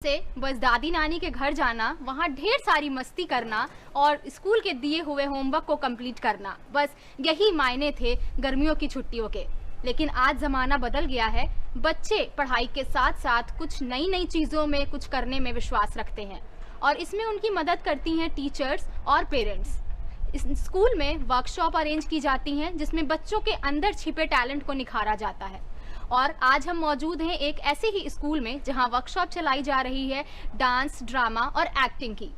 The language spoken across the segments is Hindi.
से बस दादी नानी के घर जाना, वहाँ ढेर सारी मस्ती करना और स्कूल के दिए हुए होमवर्क को कंप्लीट करना, बस यही मायने थे गर्मियों की छुट्टियों के। लेकिन आज ज़माना बदल गया है। बच्चे पढ़ाई के साथ साथ कुछ नई नई चीज़ों में कुछ करने में विश्वास रखते हैं और इसमें उनकी मदद करती हैं टीचर्स और पेरेंट्स। इस स्कूल में वर्कशॉप अरेंज की जाती हैं जिसमें बच्चों के अंदर छिपे टैलेंट को निखारा जाता है। और आज हम मौजूद हैं एक ऐसे ही स्कूल में जहां वर्कशॉप चलाई जा रही है डांस, ड्रामा और एक्टिंग की।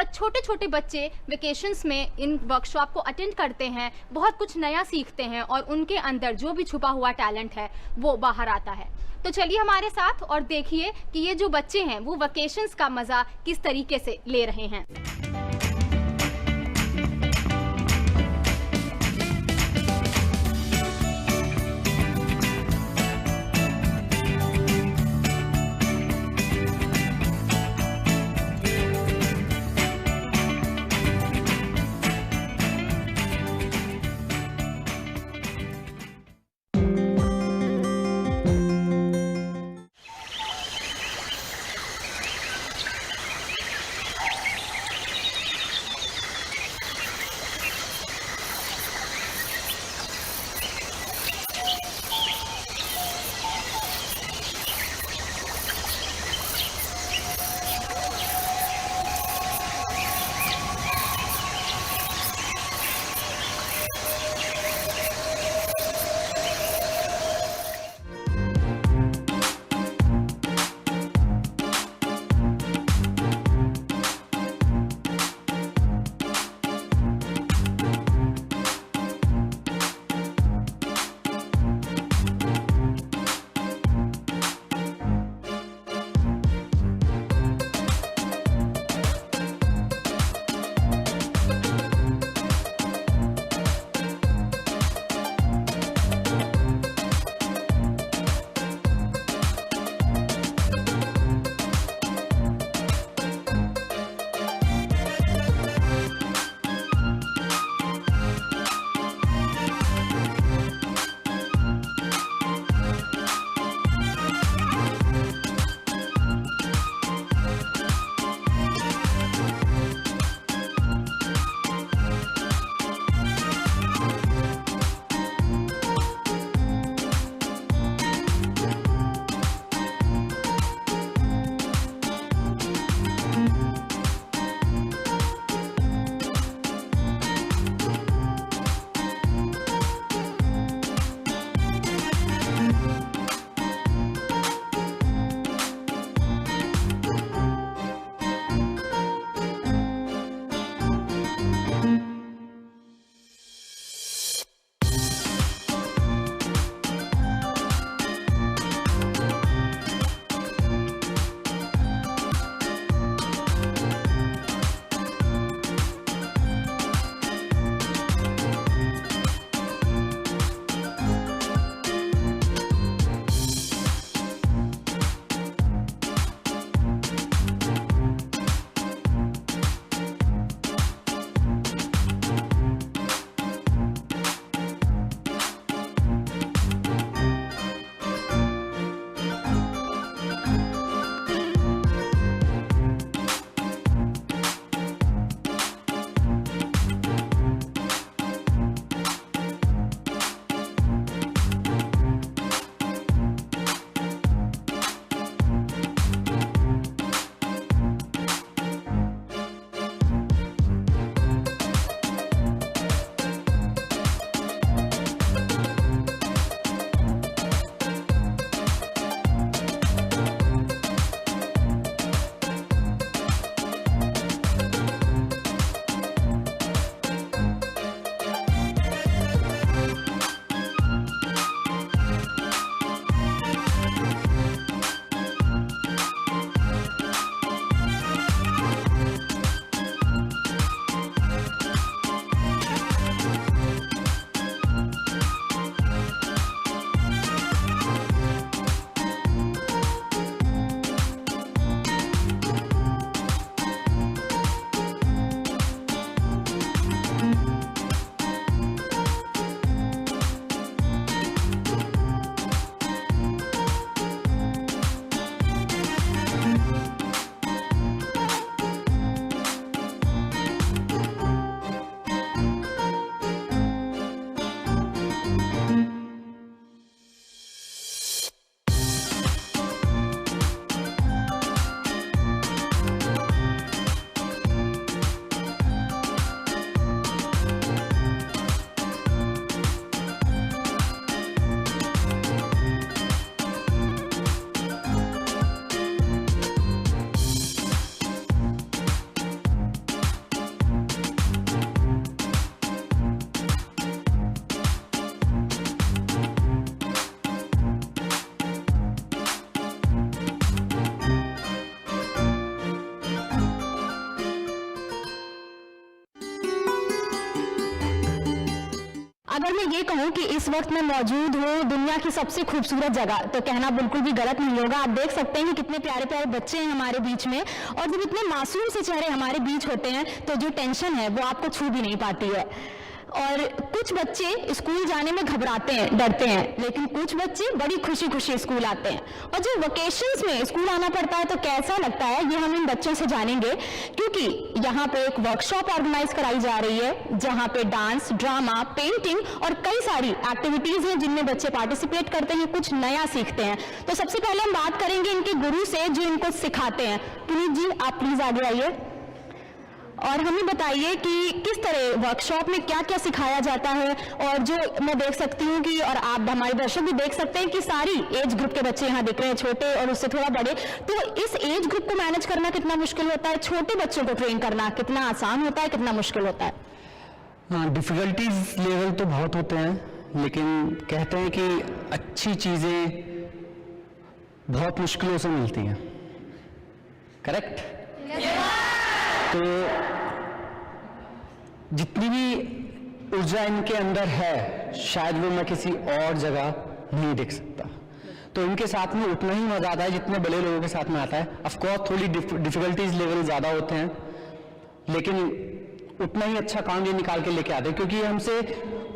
छोटे छोटे बच्चे वेकेशंस में इन वर्कशॉप को अटेंड करते हैं, बहुत कुछ नया सीखते हैं और उनके अंदर जो भी छुपा हुआ टैलेंट है वो बाहर आता है। तो चलिए हमारे साथ और देखिए कि ये जो बच्चे हैं वो वेकेशंस का मज़ा किस तरीके से ले रहे हैं। अगर मैं ये कहूँ कि इस वक्त मैं मौजूद हूँ दुनिया की सबसे खूबसूरत जगह, तो कहना बिल्कुल भी गलत नहीं होगा। आप देख सकते हैं कि कितने प्यारे प्यारे बच्चे हैं हमारे बीच में, और जब इतने मासूम से चेहरे हमारे बीच होते हैं तो जो टेंशन है वो आपको छू भी नहीं पाती है। और कुछ बच्चे स्कूल जाने में घबराते हैं, डरते हैं, लेकिन कुछ बच्चे बड़ी खुशी खुशी स्कूल आते हैं। और जब वेकेशंस में स्कूल आना पड़ता है तो कैसा लगता है, ये हम इन बच्चों से जानेंगे, क्योंकि यहाँ पे एक वर्कशॉप ऑर्गेनाइज कराई जा रही है जहाँ पे डांस, ड्रामा, पेंटिंग और कई सारी एक्टिविटीज हैं जिनमें बच्चे पार्टिसिपेट करते हैं, कुछ नया सीखते हैं। तो सबसे पहले हम बात करेंगे इनके गुरु से जो इनको सिखाते हैं। पुनीत जी, आप प्लीज आगे आइए और हमें बताइए कि किस तरह वर्कशॉप में क्या क्या सिखाया जाता है। और जो मैं देख सकती हूँ कि, और आप हमारे दर्शक भी देख सकते हैं कि सारी एज ग्रुप के बच्चे यहाँ दिख रहे हैं, छोटे और उससे थोड़ा बड़े। तो इस एज ग्रुप को मैनेज करना कितना मुश्किल होता है, छोटे बच्चों को ट्रेन करना कितना आसान होता है, कितना मुश्किल होता है? हाँ, डिफिकल्टीज लेवल तो बहुत होते हैं, लेकिन कहते हैं कि अच्छी चीजें बहुत मुश्किलों से मिलती हैं। करेक्ट? तो जितनी भी ऊर्जा इनके अंदर है शायद वो मैं किसी और जगह नहीं देख सकता। तो इनके साथ में उतना ही मजा आता है जितने बड़े लोगों के साथ में आता है। ऑफ कोर्स थोड़ी डिफिकल्टीज लेवल ज्यादा होते हैं, लेकिन उतना ही अच्छा काम ये निकाल के लेके आते हैं, क्योंकि हमसे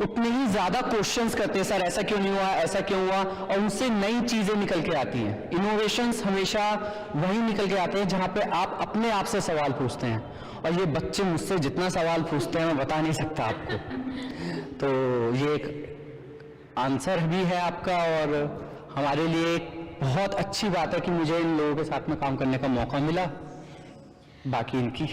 उतने ही ज्यादा क्वेश्चंस करते हैं, सर ऐसा क्यों नहीं हुआ, ऐसा क्यों हुआ, और उनसे नई चीजें निकल के आती हैं। इनोवेशंस हमेशा वही निकल के आते हैं जहां पे आप अपने आप से सवाल पूछते हैं, और ये बच्चे मुझसे जितना सवाल पूछते हैं मैं बता नहीं सकता आपको। तो ये एक आंसर भी है आपका, और हमारे लिए एक बहुत अच्छी बात है कि मुझे इन लोगों के साथ में काम करने का मौका मिला। बाकी इनकी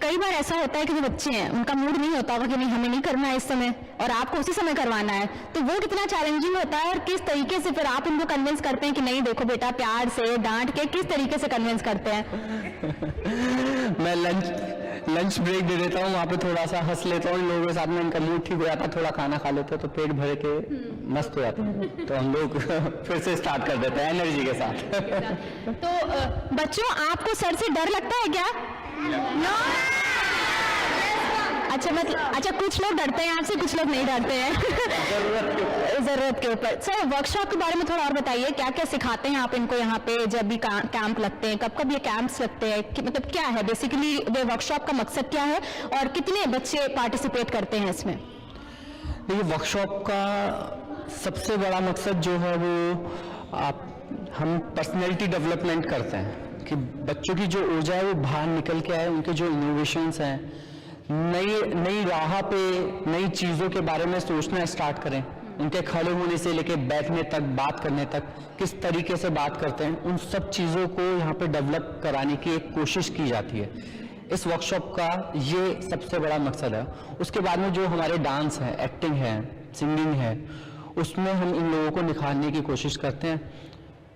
कई बार ऐसा होता है कि जो बच्चे हैं उनका मूड नहीं होता होगा कि नहीं हमें नहीं करना है इस समय, और आपको उसी समय करवाना है, तो वो कितना चैलेंजिंग होता है, और किस तरीके से फिर आप उनको कन्विंस करते हैं कि नहीं देखो बेटा, प्यार से डांट के किस तरीके से कन्विंस करते हैं? मैं लंच ब्रेक दे देता हूँ, वहाँ पे थोड़ा सा हंस लेता हूँ इन लोगों के साथ में, इनका मूड ठीक हो जाता है, थोड़ा खाना खा लेते हैं तो पेट भर के मस्त हो जाते हैं, तो हम लोग फिर से स्टार्ट कर देते हैं एनर्जी के साथ। तो बच्चों, आपको सर से डर लगता है क्या? नो। अच्छा, कुछ लोग डरते हैं आपसे, कुछ लोग नहीं डरते हैं जरूरत के ऊपर। सर, वर्कशॉप के बारे में थोड़ा और बताइए, क्या क्या सिखाते हैं आप इनको यहाँ पे जब भी कैंप लगते हैं, कब कब ये कैंप्स लगते हैं, मतलब क्या है बेसिकली ये वर्कशॉप का मकसद क्या है, और कितने बच्चे पार्टिसिपेट करते हैं इसमें? देखिए, वर्कशॉप का सबसे बड़ा मकसद जो है वो हम पर्सनैलिटी डेवलपमेंट करते हैं, कि बच्चों की जो ऊर्जा है वो बाहर निकल के आए, उनके जो इनोवेशंस हैं, नई राह पे नई चीज़ों के बारे में सोचना स्टार्ट करें। उनके खड़े होने से लेके बैठने तक, बात करने तक, किस तरीके से बात करते हैं, उन सब चीज़ों को यहाँ पे डेवलप कराने की एक कोशिश की जाती है। इस वर्कशॉप का ये सबसे बड़ा मकसद है। उसके बाद में जो हमारे डांस है, एक्टिंग है, सिंगिंग है, उसमें हम इन लोगों को निखारने की कोशिश करते हैं।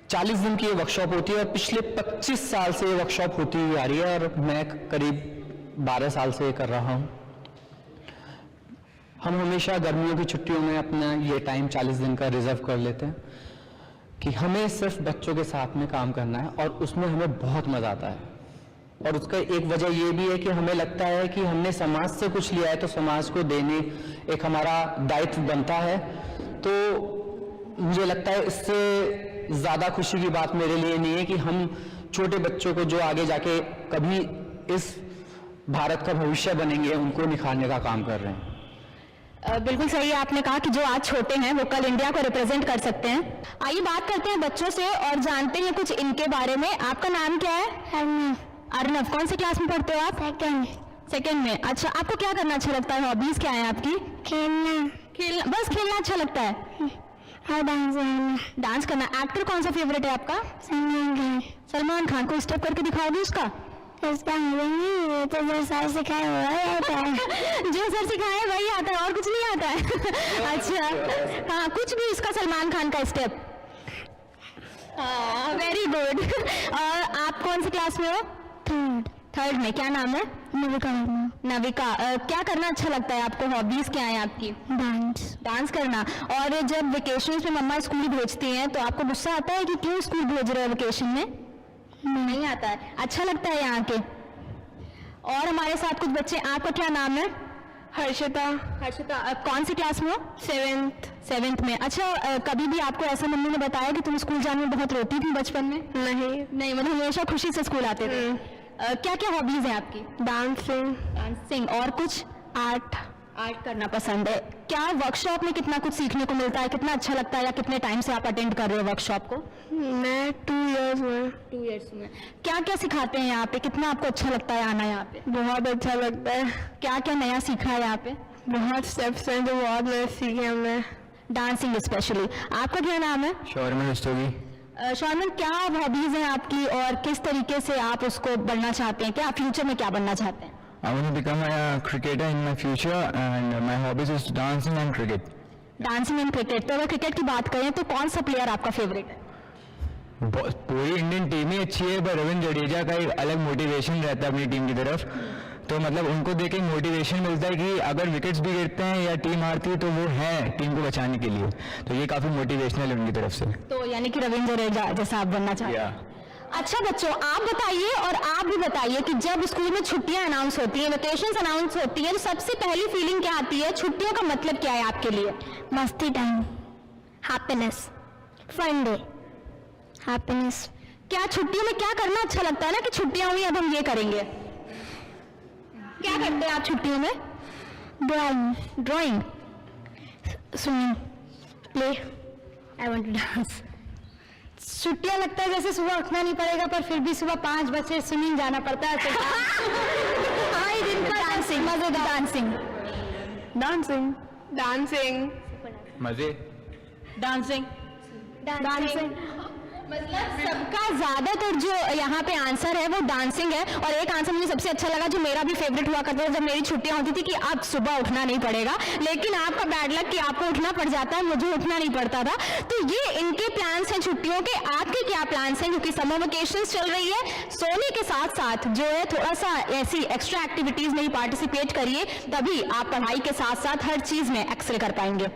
40 दिन की ये वर्कशॉप होती है, और पिछले 25 साल से ये वर्कशॉप होती हुई आ रही है, और मैं करीब 12 साल से कर रहा हूं। हम हमेशा गर्मियों की छुट्टियों में अपना ये टाइम 40 दिन का रिजर्व कर लेते हैं कि हमें सिर्फ बच्चों के साथ में काम करना है, और उसमें हमें बहुत मजा आता है। और उसका एक वजह ये भी है कि हमें लगता है कि हमने समाज से कुछ लिया है तो समाज को देने एक हमारा दायित्व बनता है। तो मुझे लगता है इससे ज्यादा खुशी की बात मेरे लिए नहीं है कि हम छोटे बच्चों को जो आगे जाके कभी इस भारत का भविष्य बनेंगे, उनको निखारने का काम कर रहे हैं। बिल्कुल सही है, आपने कहा कि जो आज छोटे हैं वो कल इंडिया को रिप्रेजेंट कर सकते हैं। आइए बात करते हैं बच्चों से और जानते हैं कुछ इनके बारे में। आपका नाम क्या है? अर्नव। कौन सी क्लास में पढ़ते हो आप? सेकेंड में। अच्छा, आपको क्या करना अच्छा लगता है? हॉबीज क्या है आपकी? खेलना। बस खेलना अच्छा लगता है? और डांस करना। एक्टर कौन सा फेवरेट है आपका? सलमान खान। को स्टेप करके दिखाओगे उसका? इसका नहीं, तो जो सर सिखाए वही आता है। जो सर सिखाए वही आता है, और कुछ नहीं आता है? अच्छा, हाँ, कुछ भी उसका सलमान खान का स्टेप। Very good. और आप कौन सी क्लास में हो? थर्ड में। क्या नाम है? नविका। क्या करना अच्छा लगता है आपको? हॉबीज क्या है आपकी? डांस करना। और जब वेकेशन में मम्मा स्कूल भेजती हैं तो आपको गुस्सा आता है कि क्यों स्कूल भेज रहे हो वेकेशन में? नहीं आता है। अच्छा लगता है यहाँ के। और हमारे साथ कुछ बच्चे। आपका क्या नाम है? हर्षिता। हर्षिता कौन सी क्लास में हो? 7th में। अच्छा कभी भी आपको ऐसा मम्मी ने बताया कि तुम स्कूल जाने में बहुत रोती थी बचपन में? नहीं, मतलब हमेशा खुशी से स्कूल आते थे। क्या क्या हॉबीज है आपकी? डांसिंग और कुछ? आर्ट करना पसंद है। क्या वर्कशॉप में कितना कुछ सीखने को मिलता है, कितना अच्छा लगता है, या कितने टाइम से आप अटेंड कर रहे हो वर्कशॉप को? मैं 2 इयर्स में। क्या क्या सिखाते हैं यहाँ पे, कितना आपको अच्छा लगता है आना यहाँ पे? बहुत अच्छा लगता है। क्या क्या नया सीखा है यहाँ पे? बहुत स्टेप्स हैं जो बहुत नए सीखे हमने, डांसिंग स्पेशली। आपका क्या नाम है? शौर्य रस्तोगी। शौर्य, क्या हॉबीज हैं आपकी और किस तरीके से आप उसको बढ़ना चाहते हैं? क्या आप फ्यूचर में क्या बनना चाहते हैं? I want to become a cricketer in my future and my hobbies is dancing and cricket. Dancing and cricket. तो अगर क्रिकेट की बात करें तो कौन सा प्लेयर आपका फेवरेट है? पूरी इंडियन टीम ही अच्छी है, पर रविंद्र जडेजा का एक अलग मोटिवेशन रहता है अपनी टीम की तरफ। तो मतलब उनको देख के मोटिवेशन मिलता है कि अगर विकेट्स भी गिरते हैं या टीम हारती है तो वो है टीम को बचाने के लिए। तो ये काफी मोटिवेशनल है उनकी तरफ से। तो यानी कि रविंद्र जडेजा जैसा आप बनना चाहते हैं। अच्छा बच्चों, आप बताइए और आप भी बताइए कि जब स्कूल में छुट्टियां अनाउंस होती हैं, वेकेशंस अनाउंस होती हैं, तो सबसे पहली फीलिंग क्या आती है? छुट्टियों का मतलब क्या है आपके लिए? मस्ती time, happiness, fun day, happiness. क्या छुट्टियों में क्या करना अच्छा लगता है ना कि छुट्टियां हुई अब हम ये करेंगे? क्या करते हैं आप छुट्टियों में? Drawing, swimming, play, I want to dance. छुट्टियां लगता है जैसे सुबह उठना नहीं पड़ेगा, पर फिर भी सुबह 5 बजे स्विमिंग जाना पड़ता है। डांसिंग, मजेदार डांसिंग मजे डांसिंग। मतलब सबका ज्यादातर जो यहाँ पे आंसर है वो डांसिंग है। और एक आंसर मुझे सबसे अच्छा लगा जो मेरा भी फेवरेट हुआ करता था जब मेरी छुट्टियां होती थी, कि अब सुबह उठना नहीं पड़ेगा। लेकिन आपका बैड लक कि आपको उठना पड़ जाता है, मुझे उठना नहीं पड़ता था। तो ये इनके प्लान्स हैं छुट्टियों के। आपके क्या प्लान्स हैं? क्योंकि समर वेकेशंस चल रही है, सोने के साथ साथ जो है थोड़ा सा ऐसी एक्स्ट्रा एक्टिविटीज में पार्टिसिपेट करिए, तभी आप पढ़ाई के साथ साथ हर चीज में एक्सेल कर पाएंगे।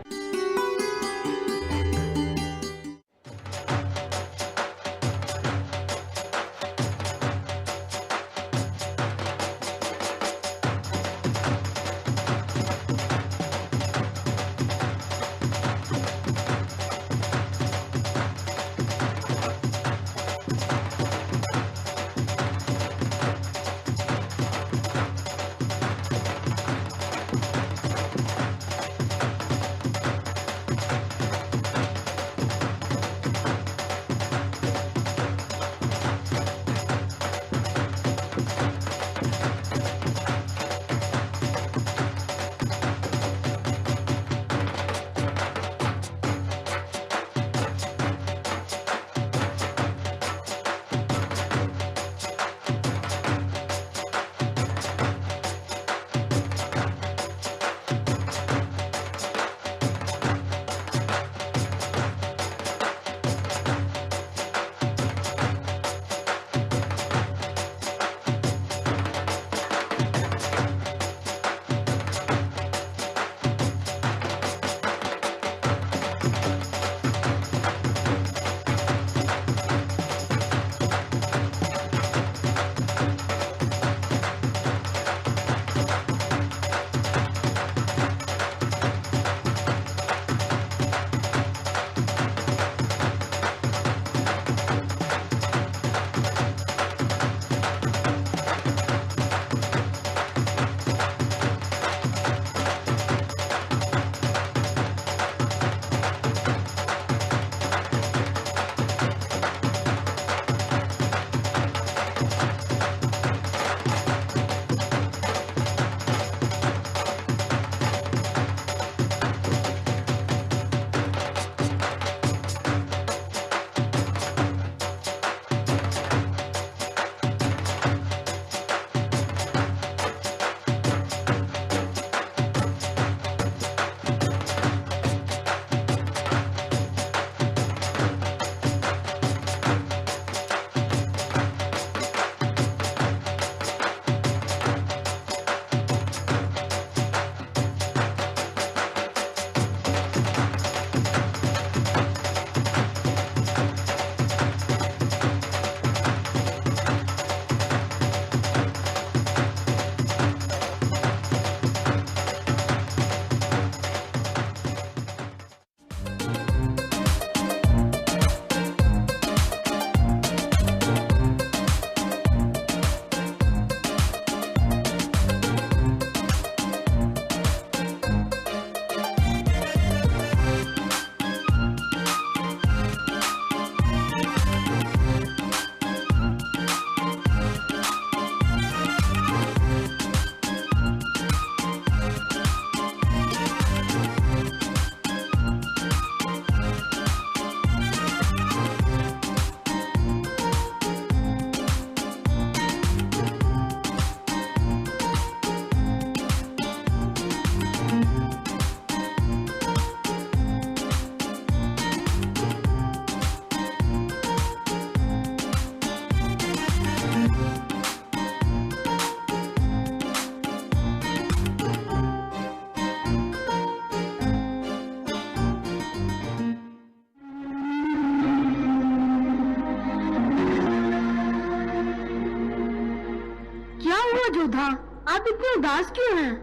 जोधा, आप इतने उदास क्यों हैं?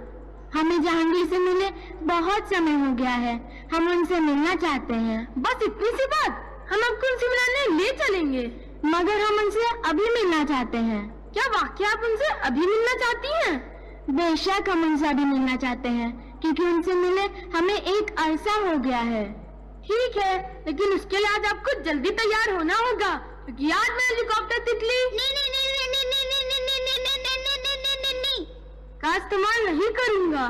हमें जहांगीर से मिले बहुत समय हो गया है, हम उनसे मिलना चाहते हैं। बस इतनी सी बात? हम आपको उनसे मिलाने ले चलेंगे, मगर हम उनसे अभी मिलना चाहते हैं। क्या वाकई आप उनसे अभी मिलना चाहती हैं? बेशक हम उनसे अभी मिलना चाहते हैं, क्योंकि उनसे मिले हमें एक अरसा हो गया है। ठीक है, लेकिन उसके लिए आज आपको जल्दी तैयार होना होगा, क्योंकि आज मैं हेलीकॉप्टर तितली का इस्तेमाल नहीं करूंगा।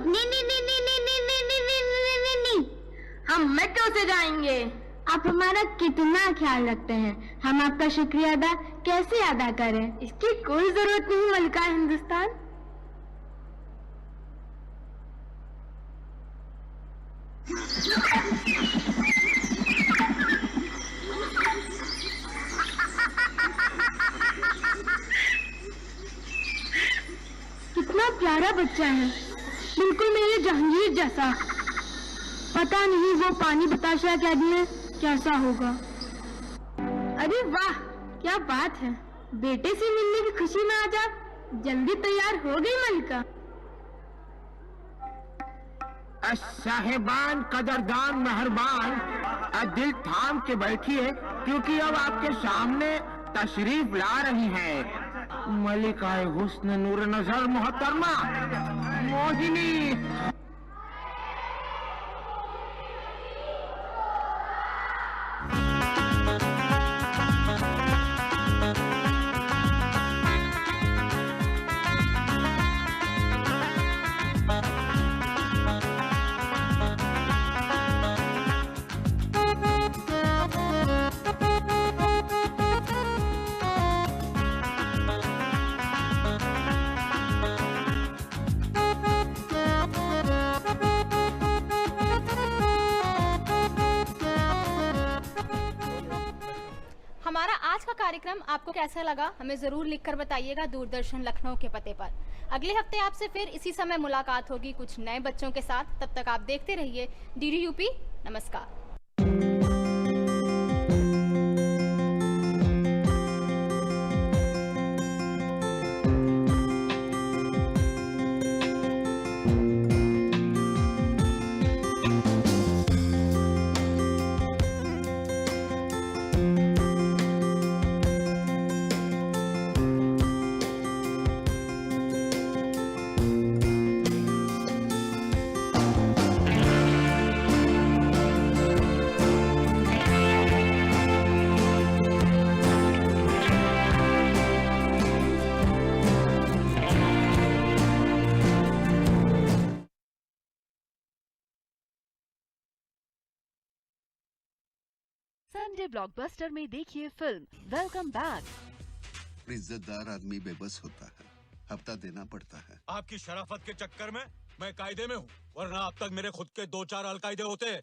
हम मेट्रो से जाएंगे। आप हमारा कितना ख्याल रखते हैं, हम आपका शुक्रिया अदा कैसे अदा करें? इसकी कोई जरूरत नहीं मलिका हिंदुस्तान। कितना प्यारा बच्चा है, बिल्कुल मेरे जहांगीर जैसा। पता नहीं वो पानी बताशा कैद में कैसा होगा। अरे वाह, क्या बात है, बेटे से मिलने की खुशी में आज आप जल्दी तैयार हो गई मलिका। साहिबान, कदरदान, मेहरबान, दिल थाम के बैठिए, क्योंकि अब आपके सामने तशरीफ ला रही हैं मलिकाए हुस्न नूर नजर मोहतरमा मोहिनी। हमारा आज का कार्यक्रम आपको कैसा लगा हमें ज़रूर लिखकर बताइएगा दूरदर्शन लखनऊ के पते पर। अगले हफ्ते आपसे फिर इसी समय मुलाकात होगी कुछ नए बच्चों के साथ। तब तक आप देखते रहिए डीडी यूपी। नमस्कार। संडे ब्लॉकबस्टर में देखिए फिल्म वेलकम बैक। इज्जतदार आदमी बेबस होता है, हफ्ता देना पड़ता है। आपकी शराफत के चक्कर में मैं कायदे में हूँ, वरना अब तक मेरे खुद के 2-4 अलकायदे होते।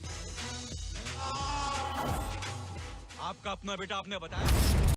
आपका अपना बेटा आपने बताया।